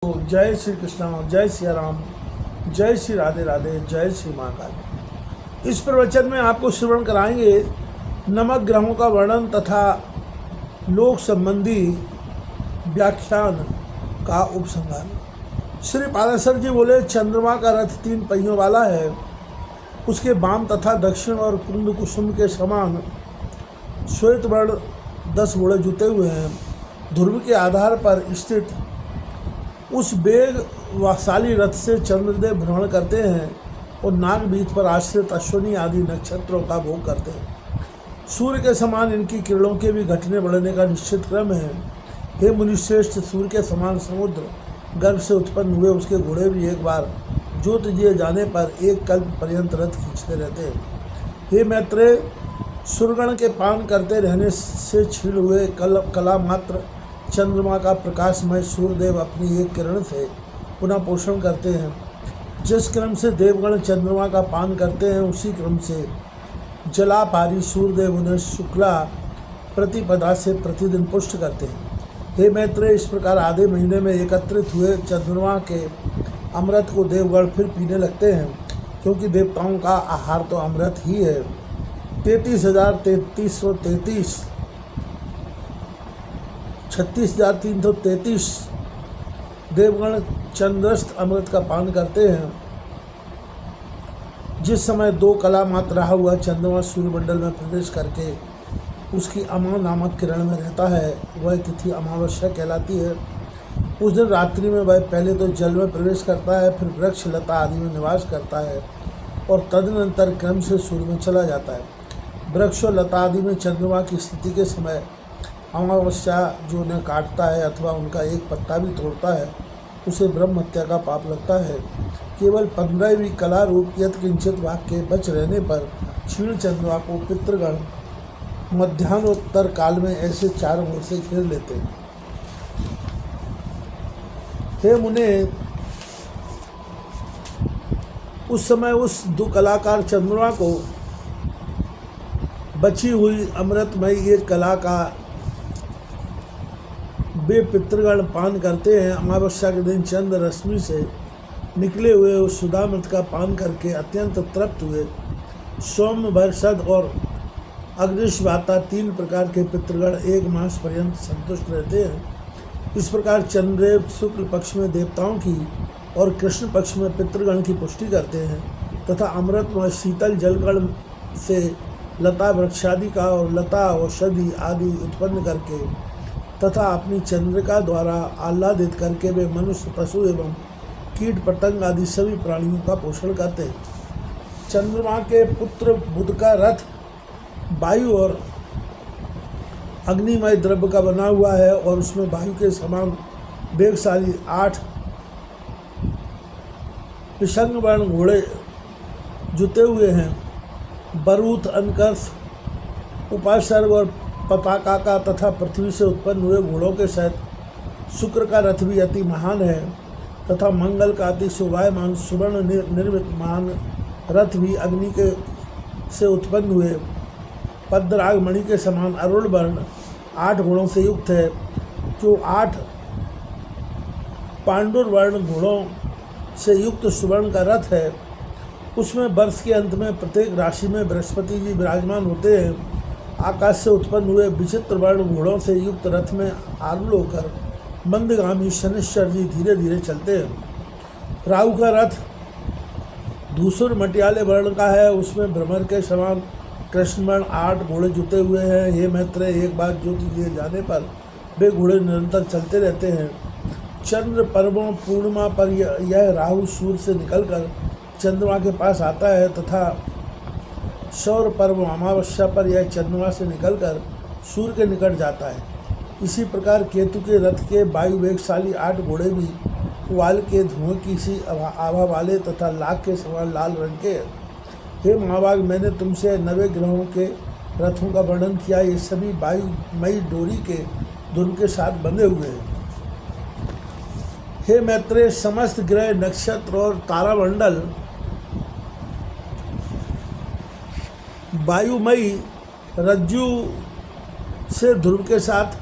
जय श्री कृष्ण, जय सिया राम, जय श्री राधे राधे, जय श्री महाकाल। इस प्रवचन में आपको श्रवण कराएंगे नमक ग्रहों का वर्णन तथा लोक संबंधी व्याख्यान का उपसंहार। श्री पाराशर जी बोले, चंद्रमा का रथ 3 पहियों वाला है। उसके वाम तथा दक्षिण और कुंद कुसुम के समान श्वेत वर्ण 10 घोड़े जुते हुए हैं। ध्रुव के आधार पर स्थित उस वेगशाली रथ से चंद्रदेव भ्रमण करते हैं और नागबीज पर आश्रित अश्विनी आदि नक्षत्रों का भोग करते हैं। सूर्य के समान इनकी किरणों के भी घटने बढ़ने का निश्चित क्रम है। हे मुनिश्रेष्ठ, सूर्य के समान समुद्र गर्भ से उत्पन्न हुए उसके घोड़े भी एक बार जोत दिए जाने पर एक कल्प पर्यंत रथ खींचते रहते हैं। हे मैत्रेय, सूर्यगण के पान करते रहने से छीण हुए कला मात्र चंद्रमा का प्रकाशमय सूर्यदेव अपनी एक किरण से पुनः पोषण करते हैं। जिस क्रम से देवगण चंद्रमा का पान करते हैं, उसी क्रम से जलापारी सूर्यदेव उन्हें शुक्ला प्रतिपदा से प्रतिदिन पुष्ट करते हैं। हे मैत्रेय, इस प्रकार आधे महीने में एकत्रित हुए चंद्रमा के अमृत को देवगण फिर पीने लगते हैं, क्योंकि देवताओं का आहार तो अमृत ही है। 33,333 36,333 देवगण चंद्रस्थ अमृत का पान करते हैं। जिस समय 2 कला मात्र रहा हुआ चंद्रमा सूर्यमंडल में प्रवेश करके उसकी अमा नामक किरण में रहता है, वह तिथि अमावस्या कहलाती है। उस दिन रात्रि में वह पहले तो जल में प्रवेश करता है, फिर वृक्ष लता आदि में निवास करता है और तदनंतर क्रम से सूर्य में चला जाता है। वृक्ष और लता आदि में चंद्रमा की स्थिति के समय अमावस्या जो उन्हें काटता है अथवा उनका एक पत्ता भी तोड़ता है, उसे ब्रह्म हत्या का पाप लगता है। केवल 15वीं कला रूप यत्किंचित भाग के बच रहने पर क्षीण चंद्रमा को पितृगण मध्यान्होत्तर काल में ऐसे 4 ओर से घेर लेते हैं। हे मुने, उस समय उस दुकलाकार चंद्रमा को बची हुई अमृतमयी एक कला का वे पितृगण पान करते हैं। अमावस्या के दिन चंद्र रश्मि से निकले हुए उस सुधामृत का पान करके अत्यंत तृप्त हुए सौम्य भरसद और अग्निश्वाता 3 प्रकार के पितृगण 1 मास पर्यंत संतुष्ट रहते हैं। इस प्रकार चंद्रदेव शुक्ल पक्ष में देवताओं की और कृष्ण पक्ष में पितृगण की पुष्टि करते हैं तथा अमृतमय शीतल जलगण से लता वृक्षादि का और लता औषधि आदि उत्पन्न करके तथा अपनी चंद्रिका द्वारा आह्लादित करके वे मनुष्य, पशु एवं कीट पतंग आदि सभी प्राणियों का पोषण करते हैं। चंद्रमा के पुत्र बुध का रथ वायु और अग्निमय द्रव्य का बना हुआ है और उसमें वायु के समान वेगशाली 8 पिशंग वर्ण घोड़े जुते हुए हैं। बरूथ, अनकर्ष, उपासर्ग और पताका का तथा पृथ्वी से उत्पन्न हुए घोड़ों के सहित शुक्र का रथ भी अति महान है तथा मंगल का अति शोभायमान सुवर्ण निर्मित महान रथ भी अग्नि के से उत्पन्न हुए पद्मराग मणि के समान अरुण वर्ण 8 घोड़ों से युक्त है, जो 8 पांडुरवर्ण घोड़ों से युक्त सुवर्ण का रथ है। उसमें वर्ष के अंत में प्रत्येक राशि में बृहस्पति जी विराजमान होते हैं। आकाश से उत्पन्न हुए विचित्र वर्ण घोड़ों से युक्त रथ में आरूढ़ होकर मंदगामी शनिश्चर जी धीरे धीरे चलते हैं। राहु का रथ धूसर मटियाले वर्ण का है। उसमें भ्रमर के समान कृष्णवर्ण 8 घोड़े जुते हुए हैं। हे मैत्रेय, एक बार ज्योति दिए जाने पर वे घोड़े निरंतर चलते रहते हैं। चंद्र पर्वों पूर्णिमा पर यह राहु सूर्य से निकलकर चंद्रमा के पास आता है तथा सौर पर्व अमावस्या पर यह चंद्रमा से निकलकर सूर्य के निकट जाता है। इसी प्रकार केतु के रथ के वायु वेगशाली 8 घोड़े भी वाल के धुएं की सी आभा वाले तथा लाख के समान लाल रंग के। हे महाभाग, मैंने तुमसे 90 ग्रहों के रथों का वर्णन किया। ये सभी वायुमयी डोरी के ध्रुव के साथ बंधे हुए हैं। हे मैत्रेय, समस्त ग्रह, नक्षत्र और तारामंडल वायुमयी रज्जु से ध्रुव के साथ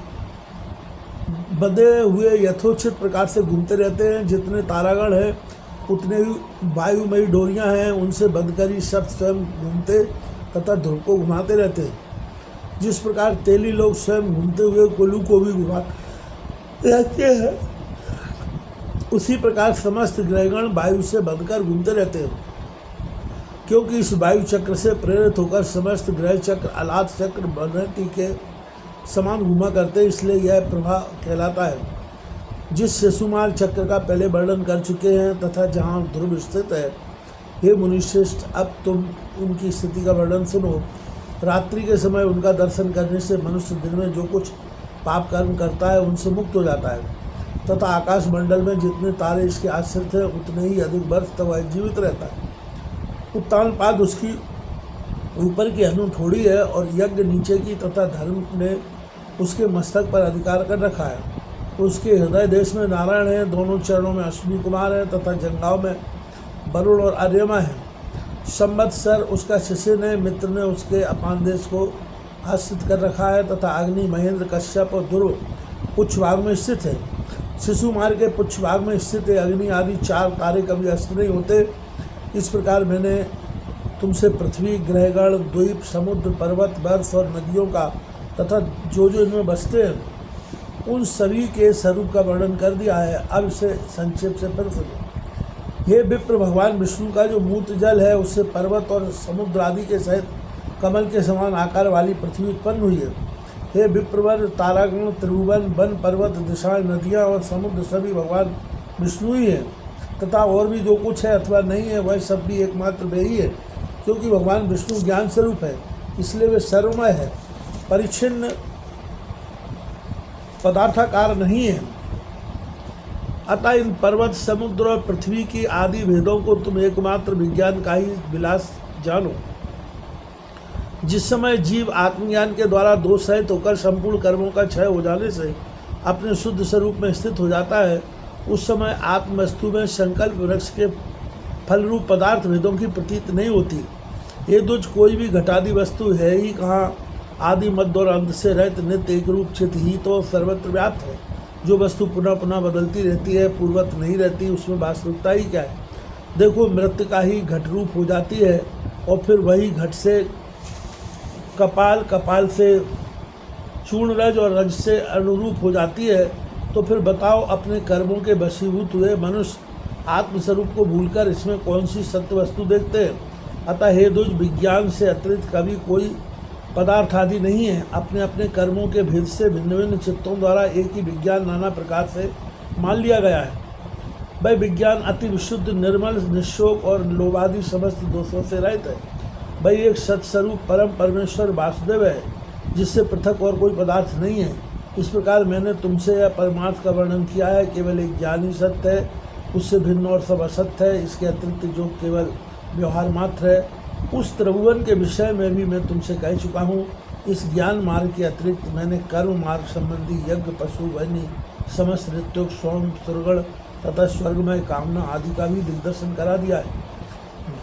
बंधे हुए यथोचित प्रकार से घूमते रहते हैं। जितने तारागण हैं उतने ही वायुमयी डोरियां हैं, उनसे बंधकर ही सब स्वयं घूमते तथा ध्रुव को घुमाते रहते हैं। जिस प्रकार तेली लोग स्वयं घूमते हुए कोलू को भी घुमाते रहते हैं, उसी प्रकार समस्त ग्रहगण वायु से बंधकर घूमते रहते हैं। क्योंकि इस वायु चक्र से प्रेरित होकर समस्त ग्रह चक्र अलाद चक्र बनती के समान घुमा करते, इसलिए यह प्रवाह कहलाता है। जिस शिशुमार चक्र का पहले वर्णन कर चुके हैं तथा जहाँ ध्रुव स्थित है, हे मुनिश्रेष्ठ, अब तुम उनकी स्थिति का वर्णन सुनो। रात्रि के समय उनका दर्शन करने से मनुष्य दिन में जो कुछ पाप कर्म करता है उनसे मुक्त हो जाता है तथा आकाश मंडल में जितने तारे इसके आश्रित हैं उतने ही अधिक वर्ष तक वह जीवित रहता है। उत्तानपाद उसकी ऊपर की अनुठोड़ी है और यज्ञ नीचे की तथा धर्म ने उसके मस्तक पर अधिकार कर रखा है। उसके हृदय देश में नारायण है, दोनों चरणों में अश्विनी कुमार है तथा जंगाओं में वरुण और आर्यमा है। संवत्सर उसका शिष्य ने, मित्र ने उसके अपान देश को आश्रित कर रखा है तथा अग्नि, महेंद्र, कश्यप और ध्रुव पुच्छभाग में स्थित है। शिशुमार के पुच्छभाग में स्थित अग्नि आदि 4 तारे कभी अस्त नहीं होते। इस प्रकार मैंने तुमसे पृथ्वी, ग्रहगण, द्वीप, समुद्र, पर्वत, वर्ष और नदियों का तथा जो जो इनमें बसते हैं उन सभी के स्वरूप का वर्णन कर दिया है। अब इसे संक्षेप से फिर सुनो। हे विप्र, भगवान विष्णु का जो मूत्र जल है उससे पर्वत और समुद्र आदि के सहित कमल के समान आकार वाली पृथ्वी उत्पन्न हुई है। हे विप्रवर, तारागण, त्रिभुवन, वन, पर्वत, दिशाएं, नदियाँ और समुद्र सभी भगवान विष्णु ही हैं तथा और भी जो कुछ है अथवा नहीं है वह सब भी एकमात्र वे ही है। क्योंकि भगवान विष्णु ज्ञान स्वरूप है, इसलिए वे सर्वमय है, परिच्छिन्न पदार्थाकार नहीं है। अतः इन पर्वत, समुद्र और पृथ्वी की आदि भेदों को तुम एकमात्र विज्ञान का ही विलास जानो। जिस समय जीव आत्मज्ञान के द्वारा दोष सहित होकर संपूर्ण कर्मों का क्षय हो जाने से अपने शुद्ध स्वरूप में स्थित हो जाता है, उस समय आत्मवस्तु में संकल्प वृक्ष के फल रूप पदार्थ भेदों की प्रतीत नहीं होती। ये दुज कोई भी घटादी वस्तु है ही कहाँ, आदि मध्य और अंत से रहित नित्य एक रूप चित ही तो सर्वत्र व्याप्त है। जो वस्तु पुनः पुनः बदलती रहती है, पूर्वत नहीं रहती, उसमें वास्तविकता ही क्या है। देखो, मृतिका ही घट रूप हो जाती है और फिर वही घट से कपाल, कपाल से चूर्ण रज और रज से अनुरूप हो जाती है। तो फिर बताओ, अपने कर्मों के वशीभूत हुए मनुष्य आत्मस्वरूप को भूलकर इसमें कौन सी सत्य वस्तु देखते हैं। अतः हे दुज, विज्ञान से अतिरिक्त कभी कोई पदार्थ आदि नहीं है। अपने अपने कर्मों के भेद से भिन्न भिन्न चित्तों द्वारा एक ही विज्ञान नाना प्रकार से मान लिया गया है। वह विज्ञान अति विशुद्ध, निर्मल, निशोक और लोभादि समस्त दोषों से रहित है। वह एक सत्स्वरूप परम परमेश्वर वासुदेव है, जिससे पृथक और कोई पदार्थ नहीं है। इस प्रकार मैंने तुमसे यह परमार्थ का वर्णन किया है। केवल एक ज्ञान ही सत्य है, उससे भिन्न और सब असत्य है। इसके अतिरिक्त जो केवल व्यवहार मात्र है, उस त्रिभुवन के विषय में भी मैं तुमसे कह चुका हूँ। इस ज्ञान मार्ग के अतिरिक्त मैंने कर्म मार्ग संबंधी यज्ञ, पशु, वन्य, समस्त ऋत्युक, सोम, सुरगण तथा स्वर्गमय कामना आदि का भी दिग्दर्शन करा दिया है।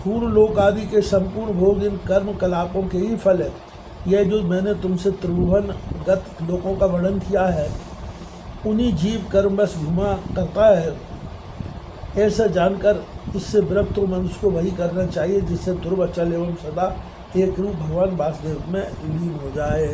भूर लोक आदि के संपूर्ण भोग इन कर्म कलापों के ही फल है। यह जो मैंने तुमसे त्रिभुवन गत लोकों का वर्णन किया है, उन्हीं जीव कर्मवश घुमा करता है। ऐसा जानकर इससे विरक्त मनुष्य को वही करना चाहिए जिससे ध्रुव अचल एवं सदा एक रूप भगवान वासुदेव में लीन हो जाए।